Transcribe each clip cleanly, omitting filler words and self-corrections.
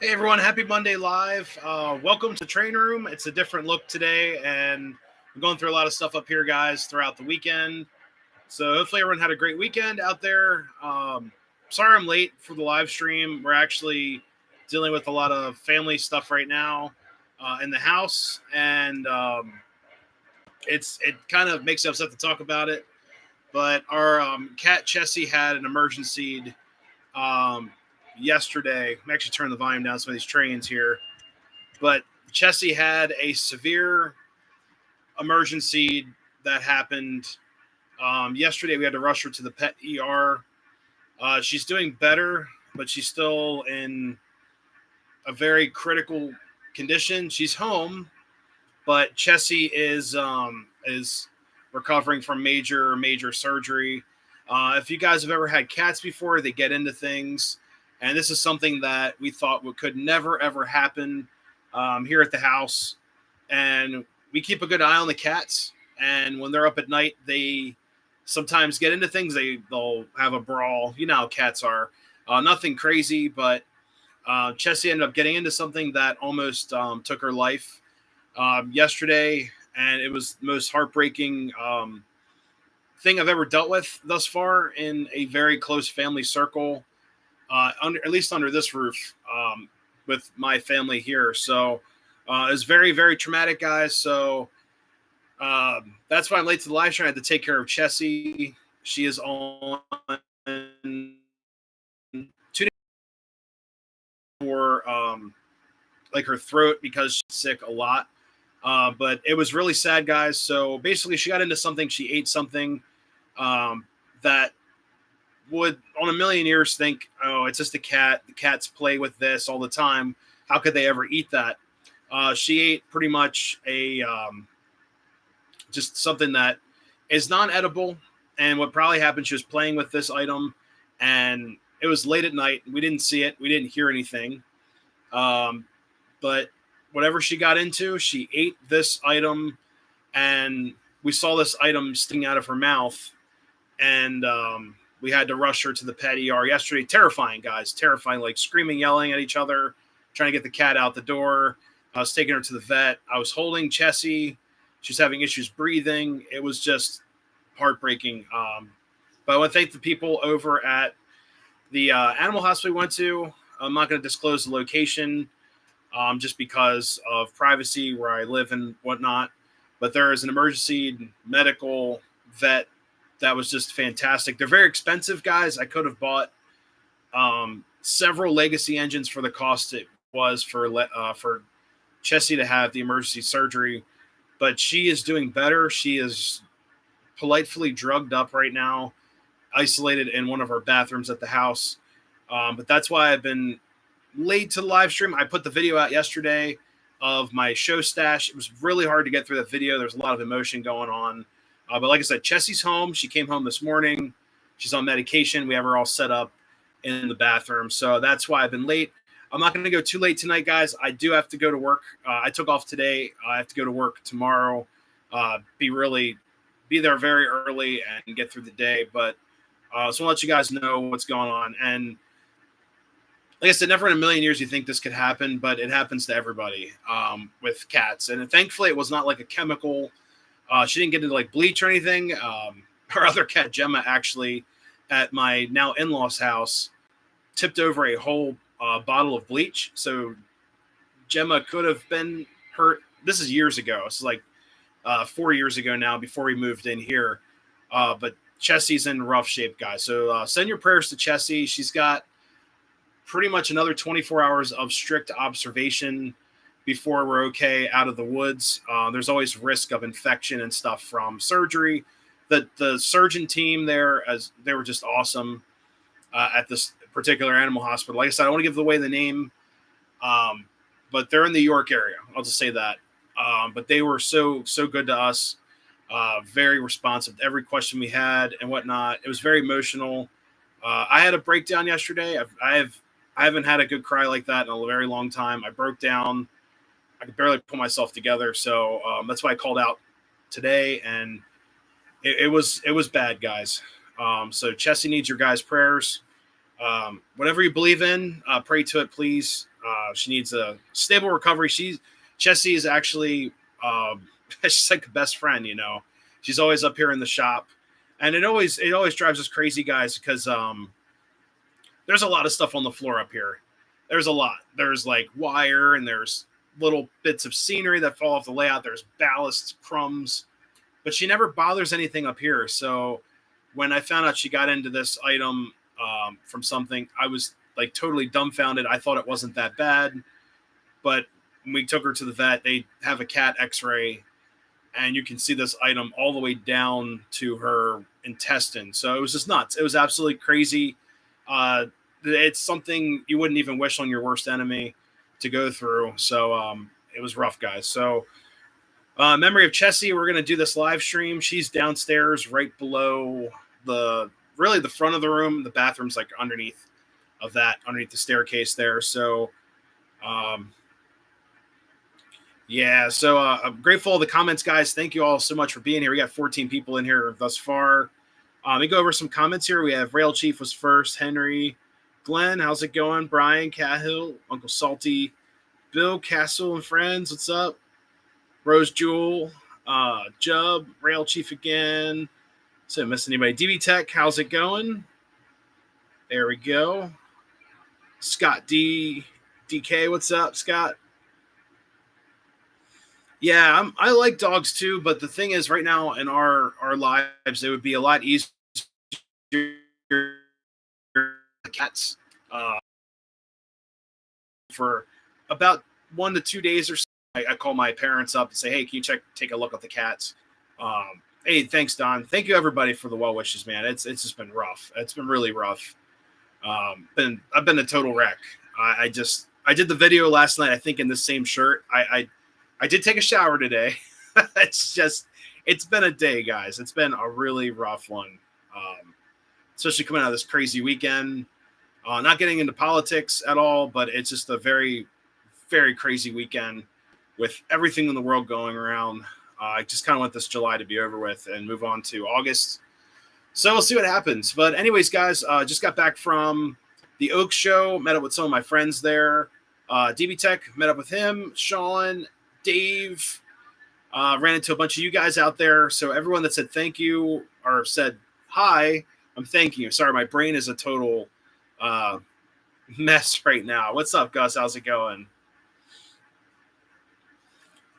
Hey everyone, happy Monday Live. Welcome to Train Room. It's a different look today, and I'm going through a lot of stuff up here, guys, throughout the weekend. So hopefully everyone had a great weekend out there. Sorry I'm late for the live stream. We're actually dealing with a lot of family stuff right now in the house, and it kind of makes me upset to talk about it. But our cat Chessie had an emergency um, yesterday. I'm actually turning the volume down some of these trains here. But Chessie had a severe emergency that happened yesterday. We had to rush her to the pet ER. She's doing better, but she's still in a very critical condition. She's home, but Chessie is recovering from major surgery. If you guys have ever had cats before, they get into things, and this is something that we thought could never ever happen here at the house. And we keep a good eye on the cats. And when they're up at night, they sometimes get into things. They'll have a brawl. You know how cats are. Nothing crazy, but Chessie ended up getting into something that almost took her life yesterday, and it was the most heartbreaking thing I've ever dealt with thus far in a very close family circle, at least under this roof with my family here. So it's very, very traumatic, guys. So that's why I'm late to the live stream. I had to take care of Chessie. She is on 2 days for like her throat because she's sick a lot. But it was really sad, guys. So basically, she got into something. She ate something that would, on a million years, think, oh, it's just a cat. The cats play with this all the time. How could they ever eat that? She ate pretty much just something that is non-edible. And what probably happened, she was playing with this item, and it was late at night. We didn't see it. We didn't hear anything. But whatever she got into, she ate this item, and we saw this item sticking out of her mouth, and we had to rush her to the pet ER yesterday. Terrifying, guys. Terrifying, like screaming, yelling at each other, trying to get the cat out the door. I was taking her to the vet. I was holding Chessie. She's having issues breathing. It was just heartbreaking. But I want to thank the people over at the animal hospital we went to. I'm not going to disclose the location just because of privacy where I live and whatnot. But there is an emergency medical vet that was just fantastic. They're very expensive, guys. I could have bought several legacy engines for the cost it was for Chessie to have the emergency surgery. But she is doing better. She is politely drugged up right now, isolated in one of our bathrooms at the house. But that's why I've been late to the live stream. I put the video out yesterday of my show stash. It was really hard to get through that video. There's a lot of emotion going on. But like I said, Chessie's home. She came home this morning. She's on medication. We have her all set up in the bathroom. So that's why I've been late. I'm not going to go too late tonight, guys. I do have to go to work. I took off today. I have to go to work tomorrow. Be there very early and get through the day. But so I'll let you guys know what's going on. And like I said, never in a million years you think this could happen, but it happens to everybody with cats. And thankfully, it was not like a chemical. She didn't get into like bleach or anything. Her other cat, Gemma, actually, at my now in-laws house, tipped over a whole bottle of bleach. So Gemma could have been hurt. This is years ago. It's like 4 years ago now, before we moved in here. But Chessie's in rough shape, guys. So send your prayers to Chessie. She's got pretty much another 24 hours of strict observation before we're okay out of the woods. There's always risk of infection and stuff from surgery. The surgeon team there, as they were just awesome at this particular animal hospital. Like I said, I don't want to give away the name, but they're in the York area. I'll just say that. But they were so good to us, very responsive to every question we had and whatnot. It was very emotional. I had a breakdown yesterday. I haven't had a good cry like that in a very long time. I broke down. I could barely pull myself together. So that's why I called out today, and it was bad, guys. So Chessie needs your guys' prayers. Whatever you believe in, pray to it, please. She needs a stable recovery. Jessie is actually she's like a best friend, you know. She's always up here in the shop, and it always drives us crazy, guys, because there's a lot of stuff on the floor up here. There's a lot. There's like wire, and there's little bits of scenery that fall off the layout. There's ballast crumbs, but she never bothers anything up here. So when I found out she got into this item from something, I was like totally dumbfounded. I thought it wasn't that bad, but when we took her to the vet, they have a cat X-ray, and you can see this item all the way down to her intestine. So it was just nuts. It was absolutely crazy. It's something you wouldn't even wish on your worst enemy to go through. So it was rough, guys. So memory of Chessie, we're going to do this live stream. She's downstairs right below the front of the room. The bathroom's like underneath the staircase there. So so I'm grateful for the comments, guys. Thank you all so much for being here. We got 14 people in here thus far. Let me go over some comments here. We have Rail Chief was first, Henry, Glenn, how's it going? Brian, Cahill, Uncle Salty, Bill, Castle and friends, what's up? Rose Jewel, Jub, Rail Chief again. So I missed anybody? DB Tech, how's it going? There we go. Scott DK, what's up, Scott? Yeah, I like dogs too, but the thing is, right now in our lives, it would be a lot easier. Cats for about 1 to 2 days or so. I call my parents up and say, "Hey, can you take a look at the cats?" Hey, thanks, Don. Thank you, everybody, for the well wishes, man. It's just been rough. It's been really rough. I've been a total wreck. I did the video last night. I think in the same shirt. I did take a shower today. It's been a day, guys. It's been a really rough one, especially coming out of this crazy weekend. Not getting into politics at all, but it's just a very, very crazy weekend with everything in the world going around. I just kind of want this July to be over with and move on to August. So we'll see what happens. But anyways, guys, just got back from the Oak Show, met up with some of my friends there. DB Tech, met up with him, Sean, Dave, ran into a bunch of you guys out there. So everyone that said thank you or said hi, I'm thanking you. Sorry, my brain is a total mess right now. What's up, Gus? How's it going?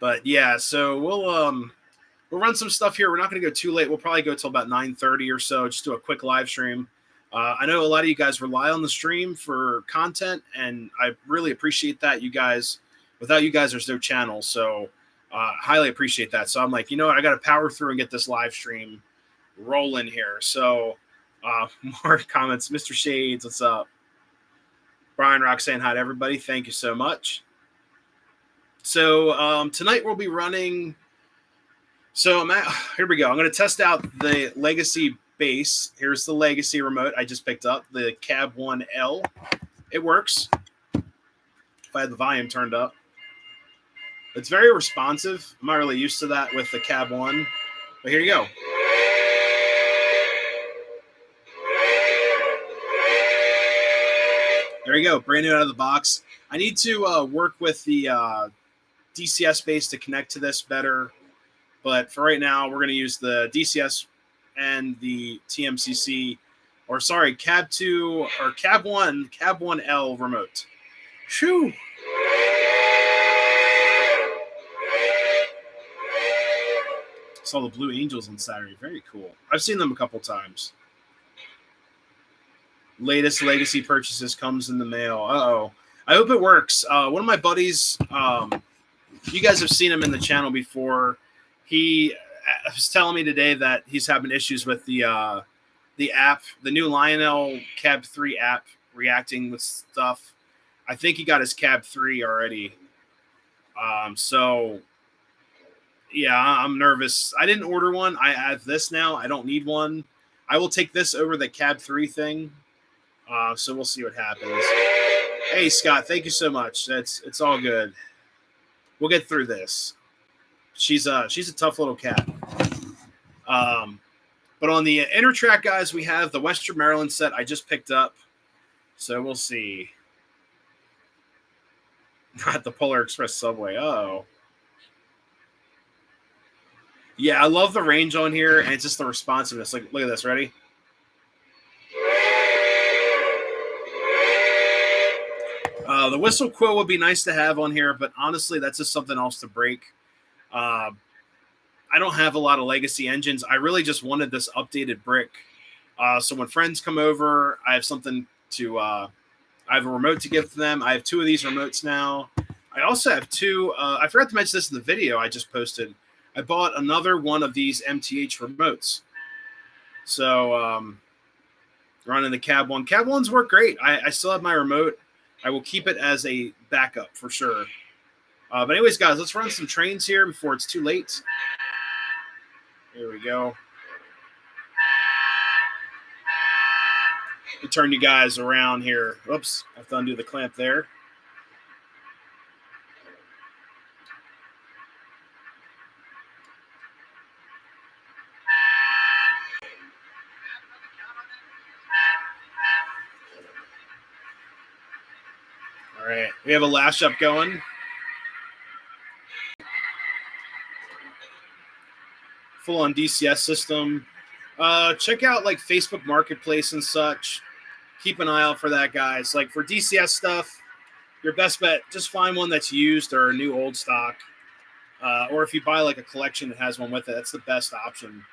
But yeah, so we'll run some stuff here. We're not going to go too late. We'll probably go till about 9:30 or so. Just do a quick live stream. I know a lot of you guys rely on the stream for content, and I really appreciate that. You guys, without you guys, there's no channel. So highly appreciate that. So I'm like, you know what? I got to power through and get this live stream rolling here. So more comments. Mr. Shades, what's up? Brian Rock saying hi to everybody. Thank you so much. So tonight we'll be running. So here we go. I'm going to test out the Legacy base. Here's the Legacy remote I just picked up, the Cab 1L. It works if I had the volume turned up. It's very responsive. I'm not really used to that with the Cab 1, but here you go. There you go, brand new out of the box. I need to work with the DCS base to connect to this better, but for right now, we're going to use the DCS and the TMCC, or sorry, Cab 2 or Cab 1L remote. Shoo! Saw the Blue Angels on Saturday. Very cool. I've seen them a couple times. Latest Legacy purchases comes in the mail. Uh-oh. I hope it works. One of my buddies, you guys have seen him in the channel before. He was telling me today that he's having issues with the app, the new Lionel Cab 3 app reacting with stuff. I think he got his Cab 3 already. So yeah, I'm nervous. I didn't order one. I have this now. I don't need one. I will take this over the Cab 3 thing. So we'll see what happens. Hey, Scott, thank you so much. It's all good. We'll get through this. She's a tough little cat. But on the inner track, guys, we have the Western Maryland set I just picked up. So we'll see. Not the Polar Express subway. Oh. Yeah, I love the range on here, and it's just the responsiveness. Like, look at this. Ready? The whistle quill would be nice to have on here, but honestly, that's just something else to break. I don't have a lot of legacy engines. I really just wanted this updated brick. So when friends come over, I have something to. I have a remote to give to them. I have 2 of these remotes now. I also have 2. I forgot to mention this in the video I just posted. I bought another one of these MTH remotes. So running the Cab 1. Cab 1s work great. I still have my remote. I will keep it as a backup for sure. But anyways, guys, let's run some trains here before it's too late. Here we go. To turn you guys around here. Oops, I have to undo the clamp there. All right, we have a lash up going. Full on DCS system. Check out like Facebook Marketplace and such. Keep an eye out for that, guys. Like for DCS stuff, your best bet, just find one that's used or a new old stock. Or if you buy like a collection that has one with it, that's the best option.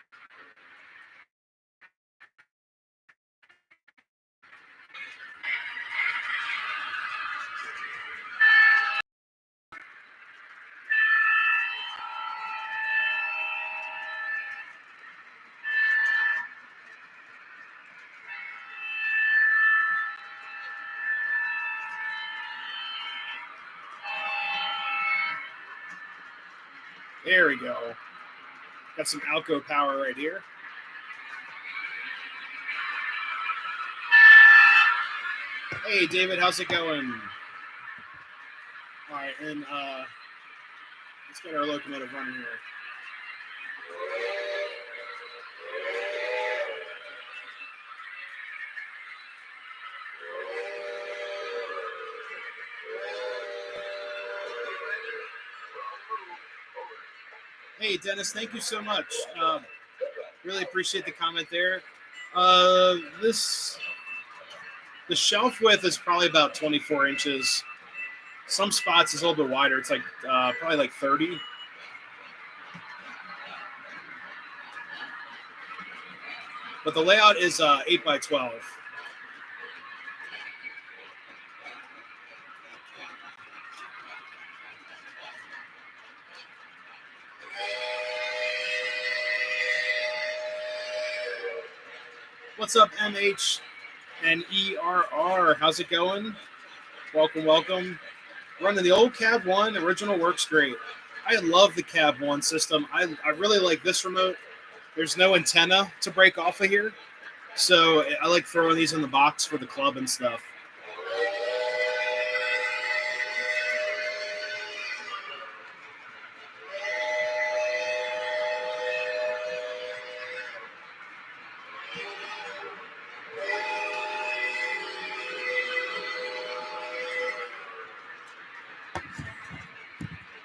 There we go. Got some Alco power right here. Hey, David, how's it going? All right, and let's get our locomotive running here. Hey, Dennis, thank you so much. Really appreciate the comment there. The shelf width is probably about 24 inches. Some spots is a little bit wider. It's like probably like 30. But the layout is 8 by 12. What's up, MH and ERR? How's it going? Welcome, welcome. Running the old Cab 1. Original works great. I love the Cab 1 system. I really like this remote. There's no antenna to break off of here. So I like throwing these in the box for the club and stuff.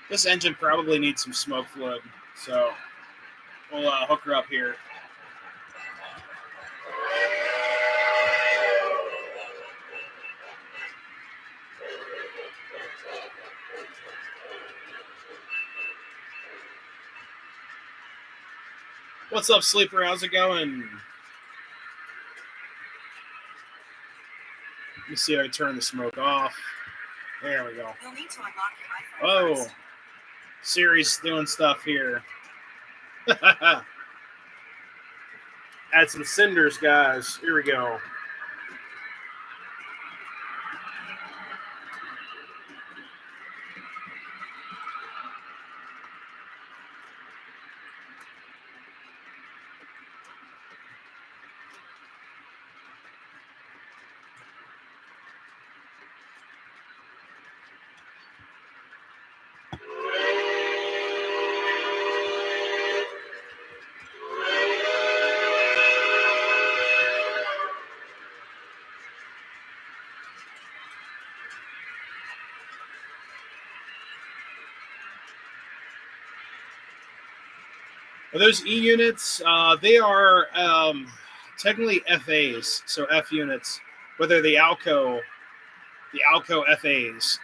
This engine probably needs some smoke fluid, so we'll hook her up here. What's up, Sleeper? How's it going? Let me see if I turn the smoke off. There we go. You'll need to unlock your iPhone first. Siri's doing stuff here. Add some cinders, guys. Here we go. Those E units, they are technically FAs, so F units, but they're the Alco FAs.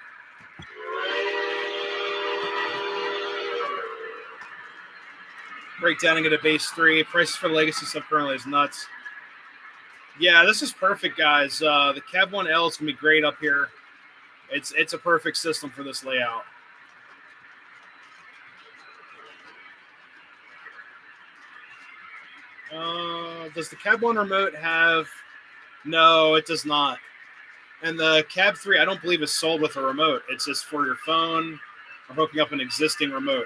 Breakdowning it at base 3. Prices for legacy stuff currently is nuts. Yeah, this is perfect, guys. The Cab 1L is going to be great up here. It's a perfect system for this layout. Does the Cab 1 remote have... No, it does not. And the Cab 3, I don't believe is sold with a remote. It's just for your phone or hooking up an existing remote.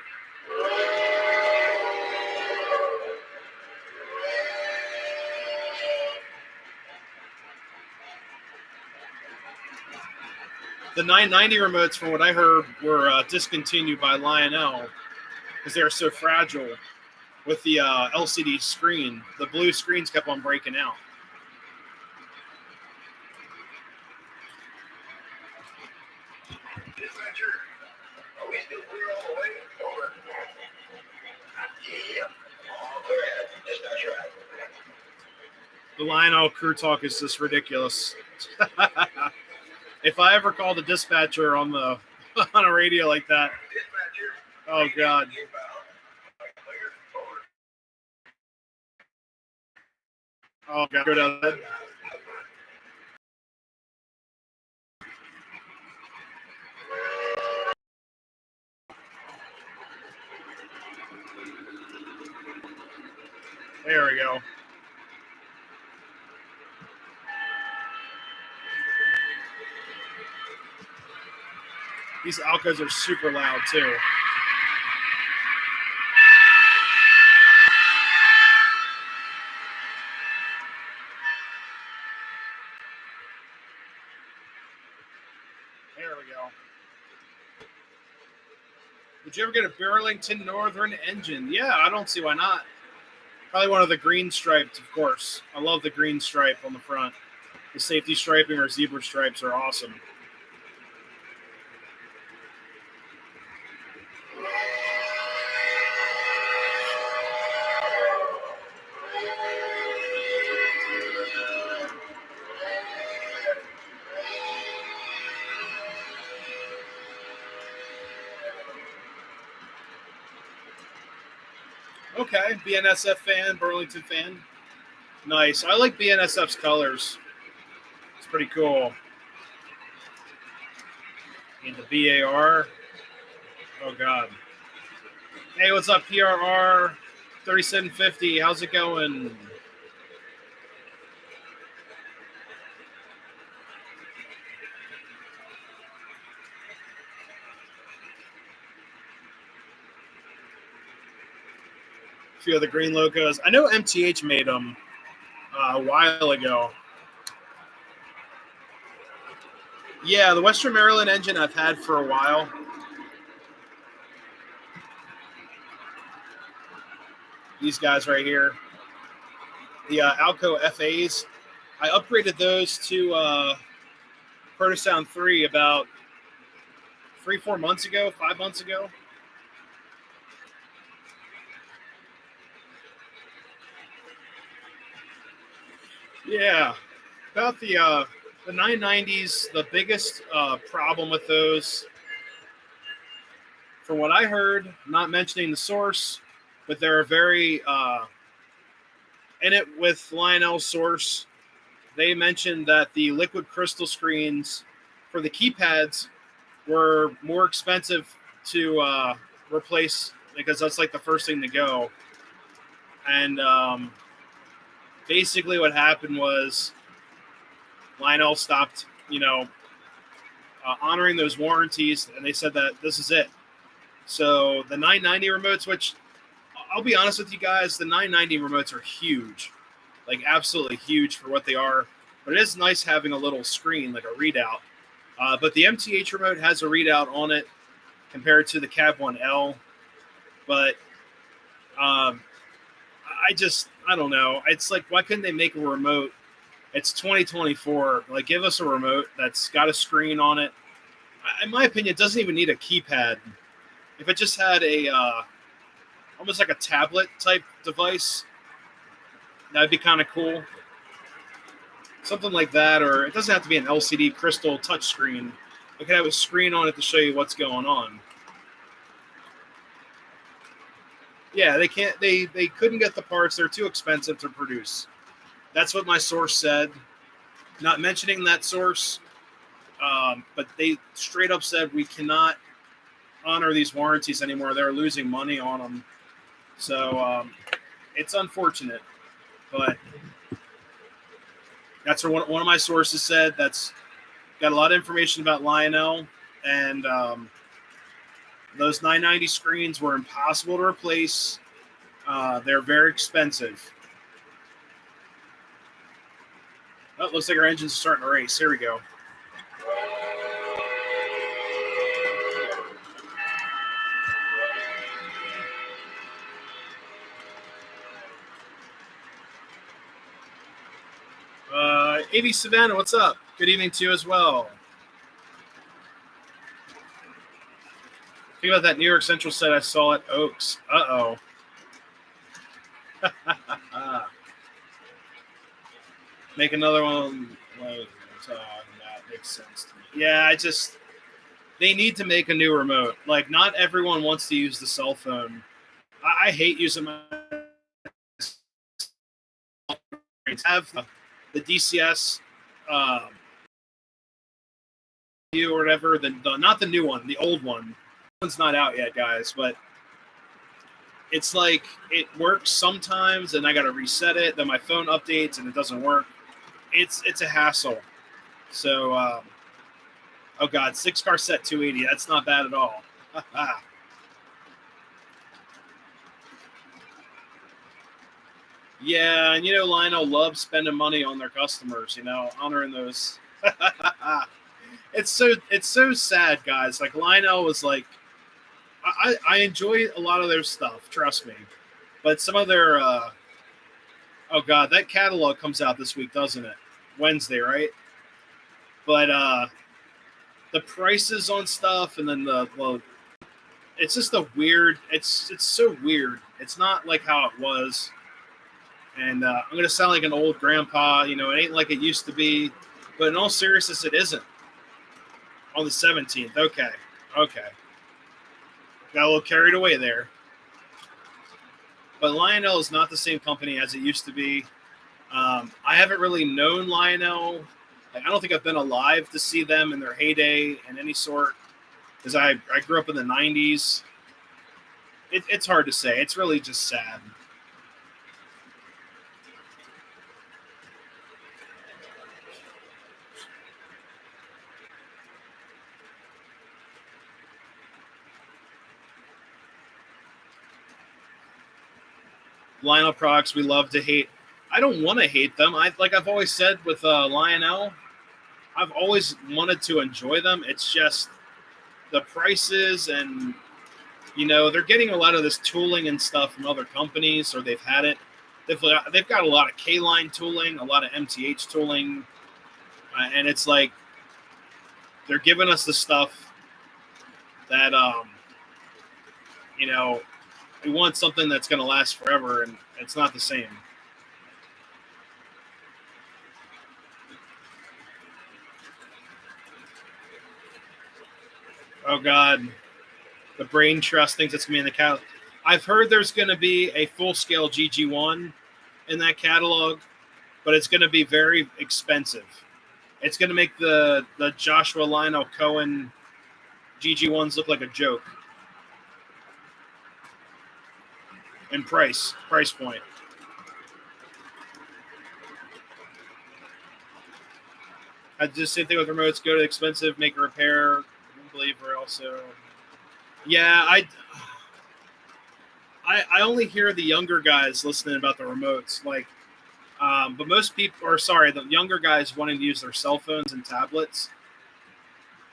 The 990 remotes, from what I heard, were discontinued by Lionel because they were so fragile with the LCD screen. The blue screens kept on breaking out. The Lionel crew talk is just ridiculous. If I ever called a dispatcher on a radio like that, oh God. Oh God, go down there. There we go. These Alcos are super loud too. There we go. Would you ever get a Burlington Northern engine? Yeah, I don't see why not. Probably one of the green stripes, of course. I love the green stripe on the front. The safety striping or zebra stripes are awesome. Okay, BNSF fan, Burlington fan. Nice. I like BNSF's colors. It's pretty cool. And the BAR. Oh, God. Hey, what's up, PRR 3750? How's it going? A few of the green logos. I know MTH made them a while ago. Yeah, the Western Maryland engine I've had for a while. These guys right here. The Alco FAs. I upgraded those to Protosound 3 about 3-4 months ago, 5 months ago. Yeah, about the 990s, the biggest problem with those, from what I heard, not mentioning the source, but they're very, in it with Lionel's source, they mentioned that the liquid crystal screens for the keypads were more expensive to replace because that's like the first thing to go. And basically what happened was Lionel stopped, honoring those warranties, and they said that this is it. So the 990 remotes, which I'll be honest with you guys, the 990 remotes are huge, like absolutely huge for what they are. But it is nice having a little screen, like a readout. But the MTH remote has a readout on it compared to the Cab 1L. But I don't know. It's like, why couldn't they make a remote? It's 2024. Like, give us a remote that's got a screen on it. In my opinion, it doesn't even need a keypad. If it just had a almost like a tablet type device. That'd be kind of cool. Something like that, or it doesn't have to be an LCD crystal touchscreen. It could have a screen on it to show you what's going on. Yeah, they can't. They couldn't get the parts. They're too expensive to produce. That's what my source said. Not mentioning that source, but they straight up said we cannot honor these warranties anymore. They're losing money on them. So it's unfortunate, but that's what one of my sources said. That's got a lot of information about Lionel, and those 990 screens were impossible to replace. They're very expensive. Oh, looks like our engine's starting to race. Here we go. AV Savannah, what's up? Good evening to you as well. Think about that New York Central set I saw at Oaks. Uh-oh. Make another one. That makes sense to me. Yeah, they need to make a new remote. Like, not everyone wants to use the cell phone. I hate using my have the DCS or whatever, not the new one, the old one. One's not out yet, guys, but it's like it works sometimes and I gotta reset it, then my phone updates and it doesn't work. It's a hassle. So oh god, 6-car set 280, that's not bad at all. Yeah, and Lionel loves spending money on their customers, honoring those. It's so sad, guys. Like, Lionel was like, I enjoy a lot of their stuff, trust me. But some of their oh god, that catalog comes out this week, doesn't it? Wednesday, right? But the prices on stuff, and then it's just a weird. It's so weird. It's not like how it was. And I'm gonna sound like an old grandpa. It ain't like it used to be. But in all seriousness, it isn't. On the 17th, okay. Got a little carried away there. But Lionel is not the same company as it used to be. I haven't really known Lionel. I don't think I've been alive to see them in their heyday in any sort, because I grew up in the 90s. It's hard to say. It's really just sad. Lionel products we love to hate. I don't want to hate them. Like I've always said with Lionel, I've always wanted to enjoy them. It's just the prices, and they're getting a lot of this tooling and stuff from other companies, or they've had it. They've got a lot of K-line tooling, a lot of MTH tooling, and it's like they're giving us the stuff that we want something that's going to last forever, and it's not the same. Oh, God. The brain trust thinks it's going to be in the catalog. I've heard there's going to be a full-scale GG1 in that catalog, but it's going to be very expensive. It's going to make the Joshua Lionel Cohen GG1s look like a joke. And price point. I just same thing with remotes. Go to expensive, make a repair. I believe we're also. Yeah, I only hear the younger guys listening about the remotes, like, but most people, or sorry, the younger guys wanting to use their cell phones and tablets.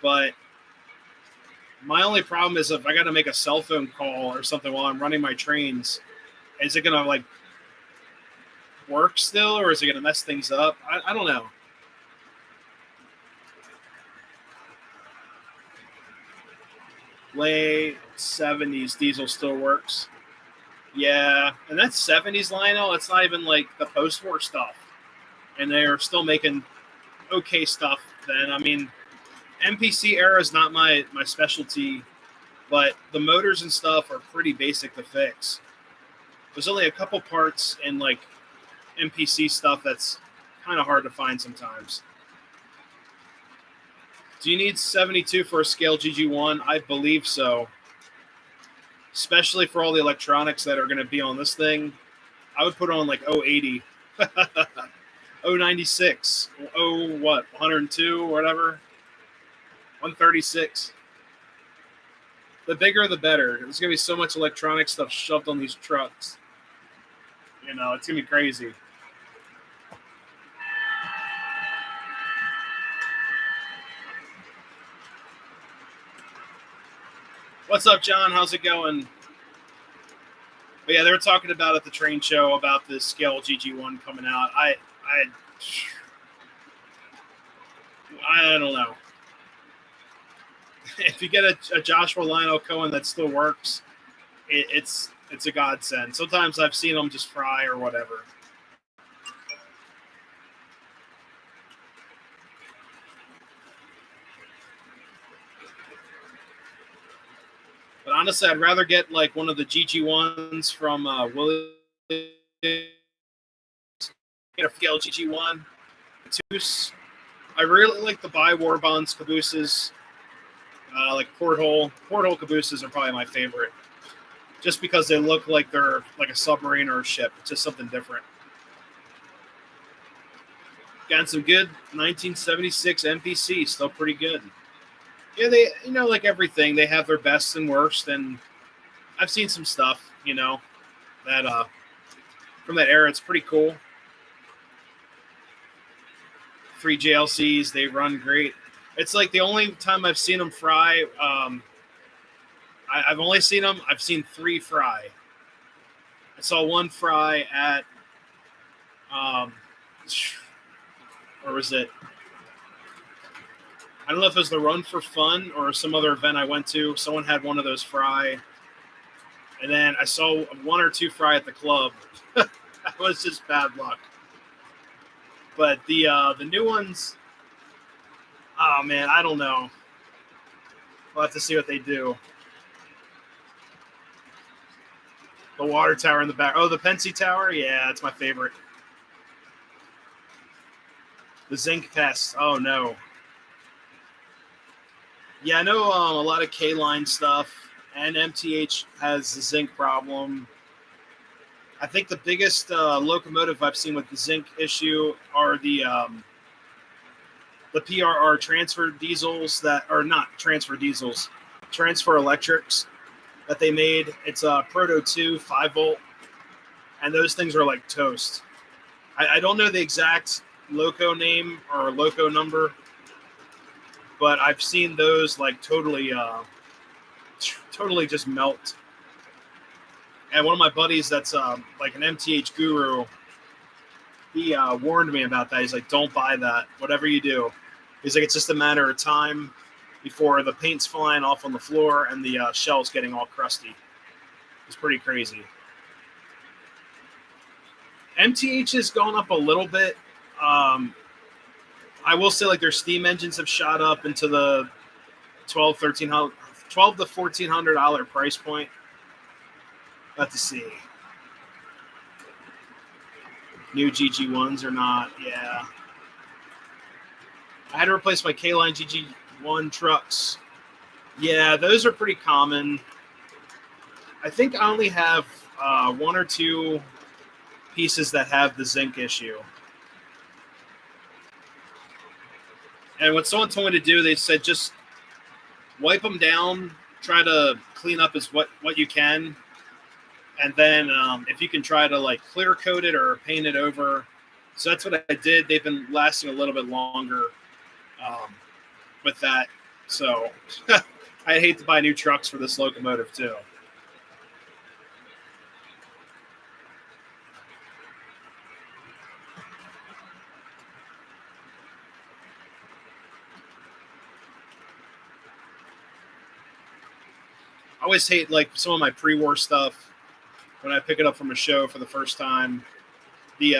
But my only problem is if I got to make a cell phone call or something while I'm running my trains, is it going to like work still, or is it going to mess things up? I don't know. Late 70s diesel still works. Yeah, and that's 70s Lionel. It's not even like the post-war stuff, and they are still making okay stuff. Then I mean, MPC era is not my specialty, but the motors and stuff are pretty basic to fix. There's only a couple parts in like MPC stuff that's kind of hard to find sometimes. Do you need 72 for a scale GG1? I believe so. Especially for all the electronics that are going to be on this thing. I would put on like 080. 096. 102 or whatever. 136. The bigger the better. There's going to be so much electronic stuff shoved on these trucks. You know, it's going to be crazy. What's up, John? How's it going? But yeah, they were talking about at the train show about this scale GG1 coming out. I don't know. If you get a Joshua Lionel Cohen that still works, it's a godsend. Sometimes I've seen them just fry or whatever. But honestly, I'd rather get like one of the GG1s from Willie. Get a scale GG1. Caboose. I really like the Buy War Bonds cabooses. Like porthole cabooses are probably my favorite, just because they look like they're like a submarine or a ship. It's just something different. Got some good 1976 MPC, still pretty good. Yeah, they, you know, like everything, they have their best and worst, and I've seen some stuff, you know, that from that era. It's pretty cool. 3 JLCs, they run great. It's like the only time I've seen them fry. I've only seen them. I've seen 3 fry. I saw 1 fry at, or was it? I don't know if it was the Run for Fun or some other event I went to. Someone had one of those fry, and then I saw 1 or 2 fry at the club. That was just bad luck. But the new ones, oh man, I don't know. We'll have to see what they do. The water tower in the back. Oh, the Pensy Tower? Yeah, that's my favorite. The Zinc Pest. Oh, no. Yeah, I know a lot of K-Line stuff, and MTH has the zinc problem. I think the biggest locomotive I've seen with the zinc issue are the PRR transfer diesels that are not transfer diesels, transfer electrics that they made. It's a Proto 2 5-volt, and those things are like toast. I don't know the exact loco name or loco number, but I've seen those like totally just melt. And one of my buddies that's like an MTH guru, he warned me about that. He's like, don't buy that, whatever you do. He's like, it's just a matter of time before the paint's flying off on the floor and the shell's getting all crusty. It's pretty crazy. MTH has gone up a little bit. I will say, like, their steam engines have shot up into the $12 to $1,400 price point. Got to see. New GG1s or not, yeah. I had to replace my K-Line GG1 trucks. Yeah, those are pretty common. I think I only have 1 or 2 pieces that have the zinc issue. And what someone told me to do, they said just wipe them down, try to clean up as what you can, and then if you can try to like clear coat it or paint it over. So that's what I did. They've been lasting a little bit longer with that. So I'd hate to buy new trucks for this locomotive too. I always hate like some of my pre-war stuff. when I pick it up from a show for the first time. The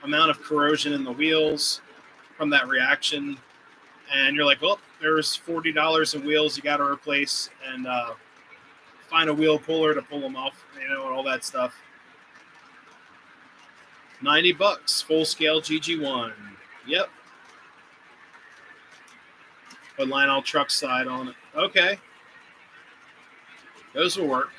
amount of corrosion in the wheels from that reaction, and you're like, well, there's $40 in wheels you got to replace, and find a wheel puller to pull them off, and all that stuff. $90, full scale GG1. Yep. Put Lionel truck side on it. Okay. Those will work.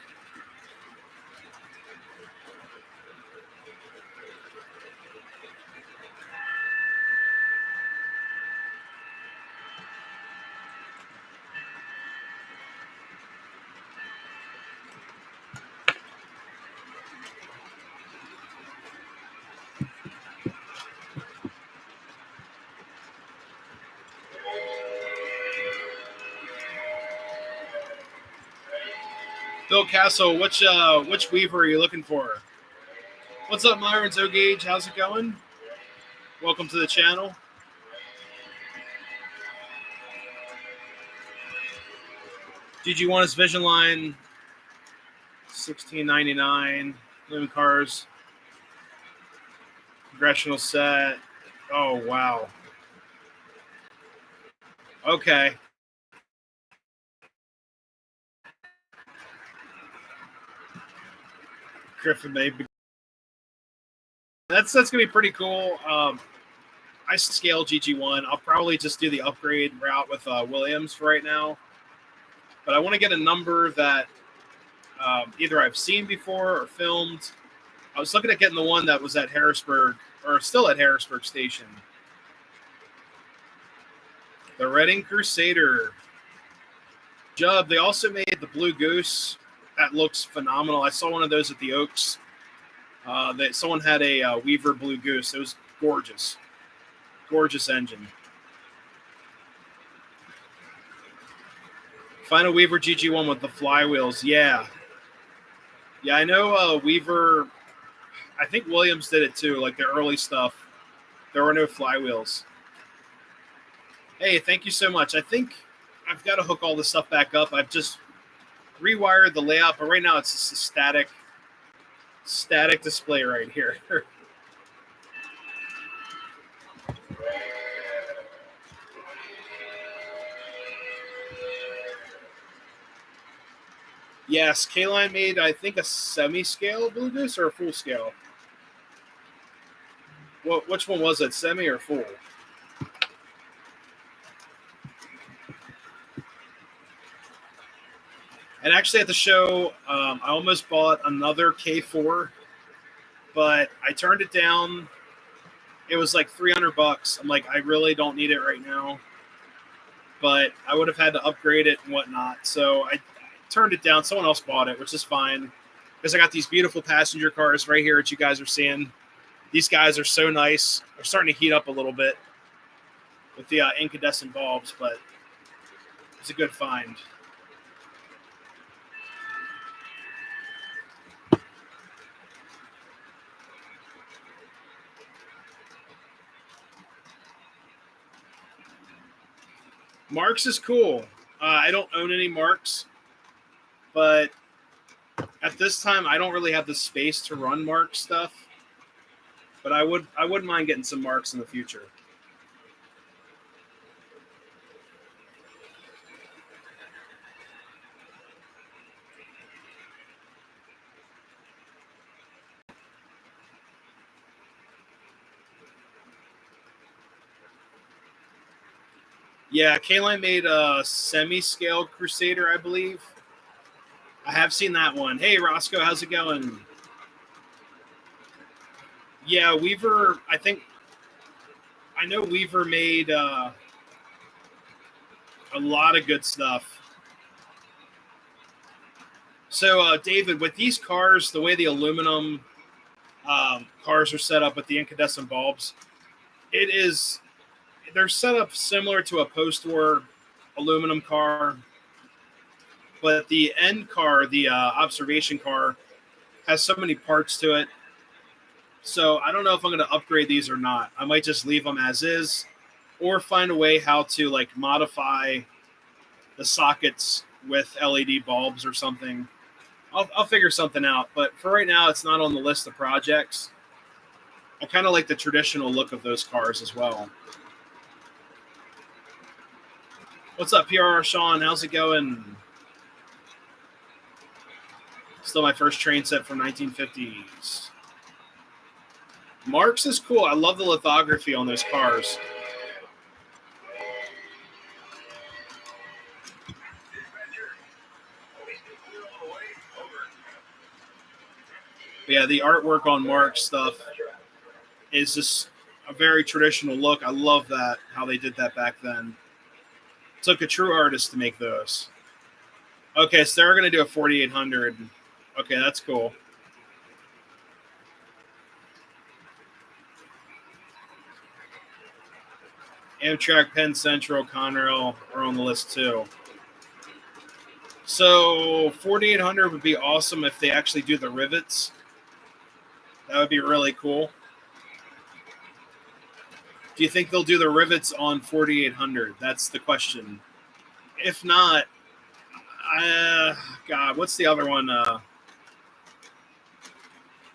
Bill Castle, which weaver are you looking for? What's up, Myron's O'Gage? How's it going? Welcome to the channel. GG1 is Vision Line, $16.99. Living cars. Congressional set. Oh, wow. Okay. Griffin maybe. That's gonna be pretty cool. I scale GG1. I'll probably just do the upgrade route with Williams for right now. But I want to get a number that either I've seen before or filmed. I was looking at getting the one that was at Harrisburg, or still at Harrisburg Station. The Reading Crusader. Jub, they also made the Blue Goose. That looks phenomenal. I saw one of those at the Oaks. That someone had a Weaver Blue Goose. It was gorgeous. Gorgeous engine. Find a Weaver GG1 with the flywheels. Yeah. Yeah, I know Weaver. I think Williams did it too, like the early stuff. There were no flywheels. Hey, thank you so much. I think I've got to hook all this stuff back up. I've just rewired the layout, but right now it's just a static display right here. Yes, K-Line made, I think, a semi-scale Blue Goose or a full scale? Which one was it, semi or full? And actually at the show, I almost bought another K4, but I turned it down. It was like $300. I'm like, I really don't need it right now. But I would have had to upgrade it and whatnot. So I turned it down. Someone else bought it, which is fine. Because I got these beautiful passenger cars right here that you guys are seeing. These guys are so nice. They're starting to heat up a little bit with the incandescent bulbs, but it's a good find. Marks is cool. I don't own any Marks, but at this time, I don't really have the space to run Mark stuff. But I wouldn't mind getting some Marks in the future. Yeah, K-Line made a semi-scale Crusader, I believe. I have seen that one. Hey, Roscoe, how's it going? Yeah, Weaver, I know Weaver made a lot of good stuff. So, David, with these cars, the way the aluminum cars are set up with the incandescent bulbs, they're set up similar to a post-war aluminum car, but the end car, the observation car, has so many parts to it. So I don't know if I'm going to upgrade these or not. I might just leave them as is, or find a way how to like modify the sockets with LED bulbs or something. I'll figure something out. But for right now, it's not on the list of projects. I kind of like the traditional look of those cars as well. What's up, PRR Sean? How's it going? Still my first train set from 1950s. Marks is cool. I love the lithography on those cars. But yeah, the artwork on Mark's stuff is just a very traditional look. I love that, how they did that back then. It took a true artist to make those. Okay, so they're going to do a 4800. Okay, that's cool. Amtrak, Penn Central, Conrail are on the list too. So 4800 would be awesome if they actually do the rivets. That would be really cool. Do you think they'll do the rivets on 4800? That's the question. If not, God, what's the other one?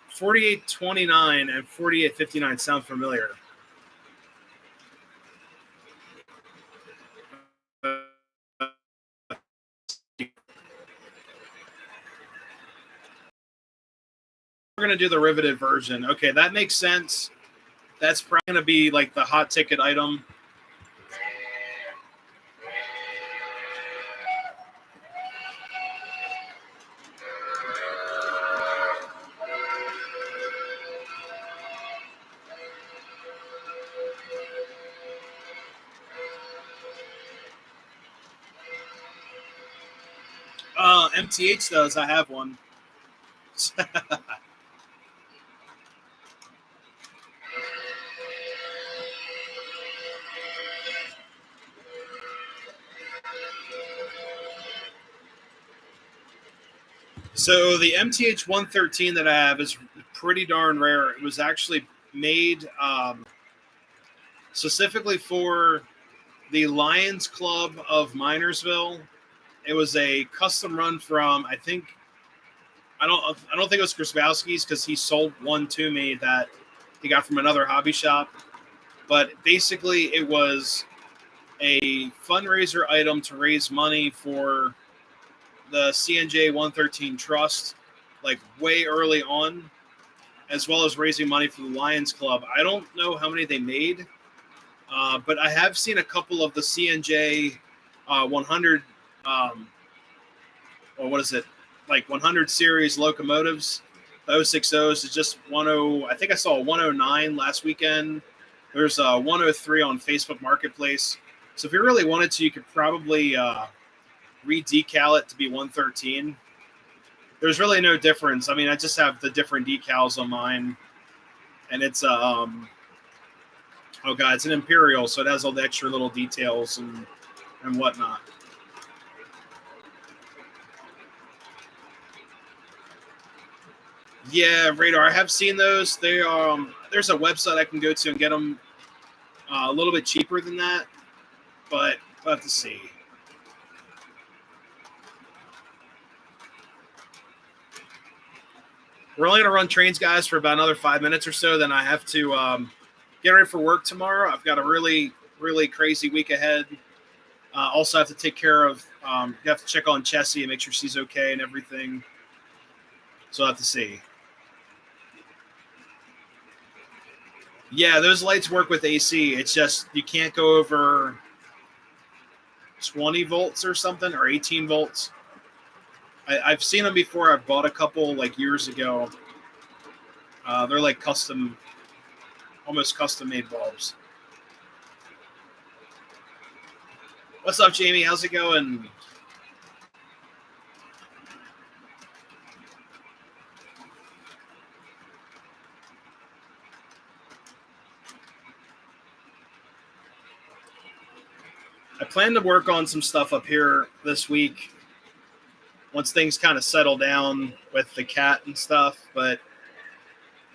4829 and 4859 sound familiar. We're going to do the riveted version. Okay, that makes sense. That's probably going to be like the hot ticket item. MTH does. I have one. So the MTH 113 that I have is pretty darn rare. It was actually made specifically for the Lions Club of Minersville. It was a custom run from, I don't think it was Krasbowski's, because he sold one to me that he got from another hobby shop. But basically, it was a fundraiser item to raise money for the CNJ 113 Trust, like way early on, as well as raising money for the Lions Club. I don't know how many they made, but I have seen a couple of the CNJ 100, what is it, like 100 series locomotives. The 060s is just 10. I think I saw a 109 last weekend. There's a 103 on Facebook Marketplace. So if you really wanted to, you could probably re-decal it to be 113. There's really no difference. I mean, I just have the different decals on mine, and it's oh god, it's an Imperial, so it has all the extra little details and whatnot. Yeah, Radar. I have seen those. They there's a website I can go to and get them a little bit cheaper than that, but we'll have to see. We're only going to run trains, guys, for about another 5 minutes or so. Then I have to get ready for work tomorrow. I've got a really, really crazy week ahead. Also have to take care of, you have to check on Chessie and make sure she's okay and everything. So I'll have to see. Yeah, those lights work with AC. It's just you can't go over 20 volts or something, or 18 volts. I've seen them before. I bought a couple like years ago. They're like almost custom made bulbs. What's up, Jamie? How's it going? I plan to work on some stuff up here this week once things kind of settle down with the cat and stuff. But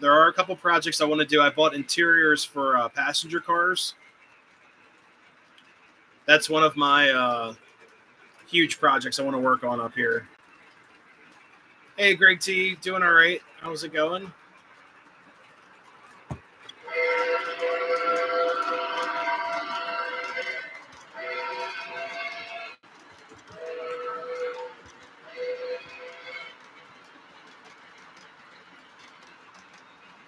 there are a couple projects I want to do. I bought interiors for passenger cars. That's one of my huge projects I want to work on up here. Hey, Greg T, doing all right? How's it going?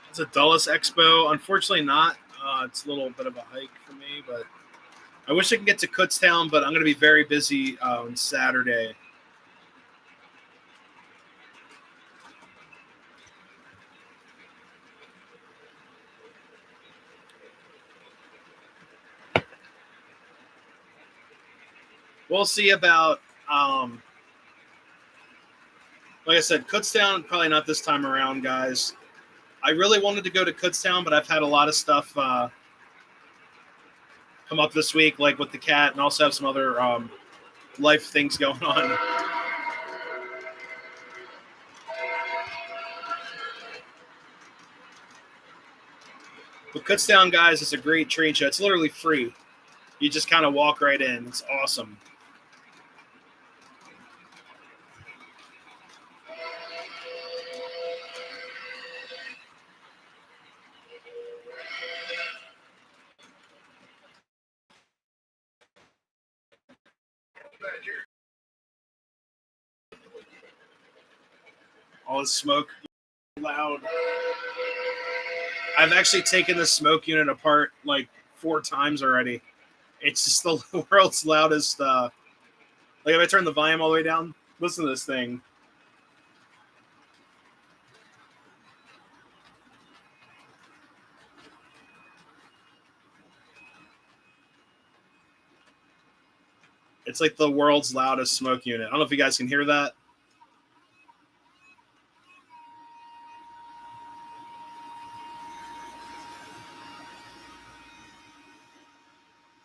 It's a Dulles Expo. Unfortunately, not. It's a little bit of a hike for me, but I wish I could get to Kutztown, but I'm going to be very busy on Saturday. We'll see about, like I said, Kutztown, probably not this time around, guys. I really wanted to go to Kutztown, but I've had a lot of stuff come up this week, like with the cat, and also have some other life things going on. But Kutztown, guys, is a great train show. It's literally free. You just kind of walk right in. It's awesome. All the smoke, loud. I've actually taken the smoke unit apart like 4 times already. It's just the world's loudest. Like if I turn the volume all the way down, listen to this thing. It's like the world's loudest smoke unit. I don't know if you guys can hear that.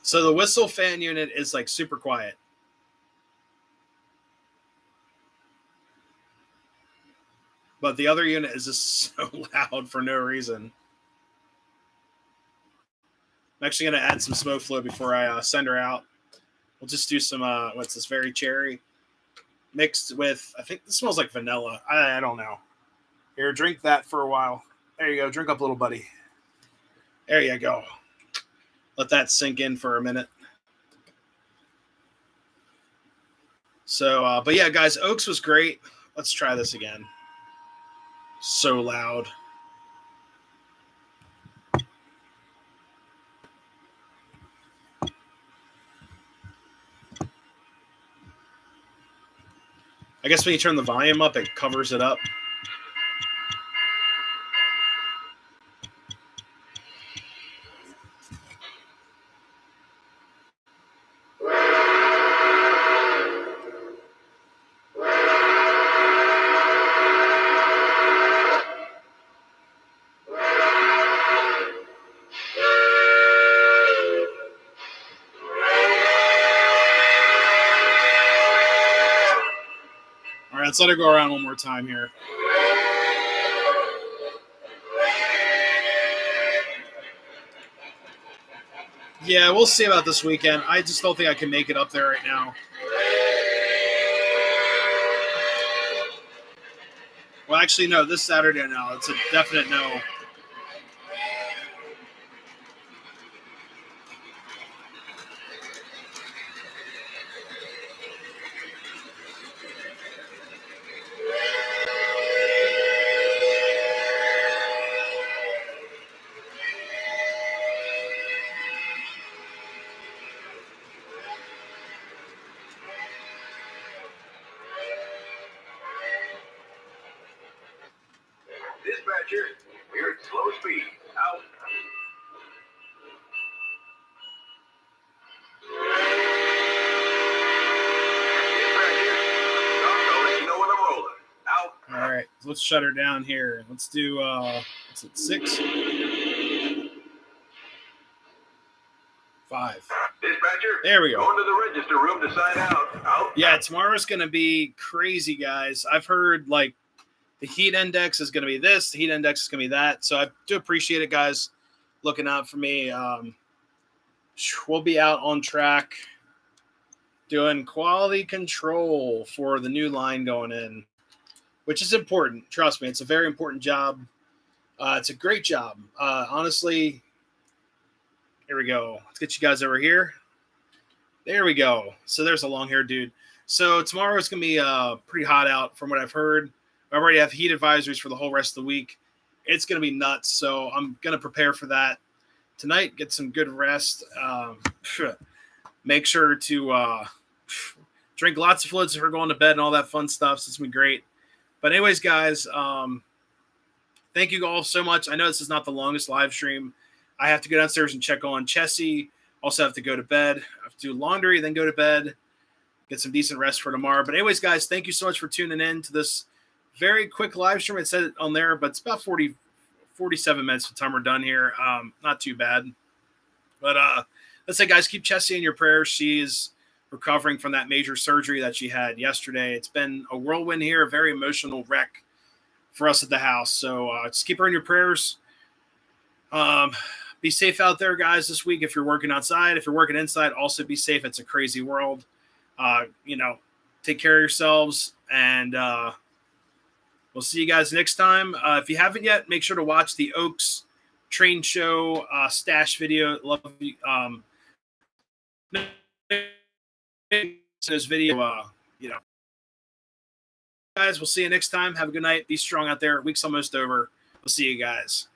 So the whistle fan unit is like super quiet. But the other unit is just so loud for no reason. I'm actually going to add some smoke flow before I send her out. We'll just do some, what's this, very cherry mixed with, I think this smells like vanilla. I don't know. Here, drink that for a while. There you go. Drink up, little buddy. There you go. Let that sink in for a minute. So, but yeah, guys, Oaks was great. Let's try this again. So loud. I guess when you turn the volume up, it covers it up. All right, let's let her go around one more time here. Yeah, we'll see about this weekend. I just don't think I can make it up there right now. Well, actually, no, this Saturday, no. It's a definite no. Dispatcher, we're at slow speed. Out. All right, so let's shut her down here. Let's do, what's it, 6? 5. Dispatcher, there we go. Going to the register room to sign out. Out. Yeah, tomorrow's going to be crazy, guys. I've heard, like, the heat index is going to be this, the heat index is going to be that. So I do appreciate it, guys, looking out for me. We'll be out on track doing quality control for the new line going in. which is important. Trust me, it's a very important job. It's a great job. Honestly, here we go. Let's get you guys over here. There we go. So there's a long haired dude. So tomorrow is going to be pretty hot out from what I've heard. I already have heat advisories for the whole rest of the week. It's going to be nuts. So I'm going to prepare for that tonight. Get some good rest. Make sure to drink lots of fluids if we're going to bed and all that fun stuff. So it's going to be great. But anyways, guys, thank you all so much. I know this is not the longest live stream. I have to go downstairs and check on Chessie. Also have to go to bed. I have to do laundry, then go to bed, get some decent rest for tomorrow. But anyways, guys, thank you so much for tuning in to this very quick live stream. It said it on there, but it's about 47 minutes by the time we're done here. Not too bad. But let's say, guys, keep Chessie in your prayers. She is recovering from that major surgery that she had yesterday. It's been a whirlwind here, a very emotional wreck for us at the house. So just keep her in your prayers. Be safe out there, guys, this week. If you're working outside, if you're working inside, also be safe. It's a crazy world. Take care of yourselves, and we'll see you guys next time. If you haven't yet, make sure to watch the Oaks Train Show stash video. Love you. This video, guys, we'll see you next time. Have a good night. Be strong out there. Week's almost over. We'll see you guys.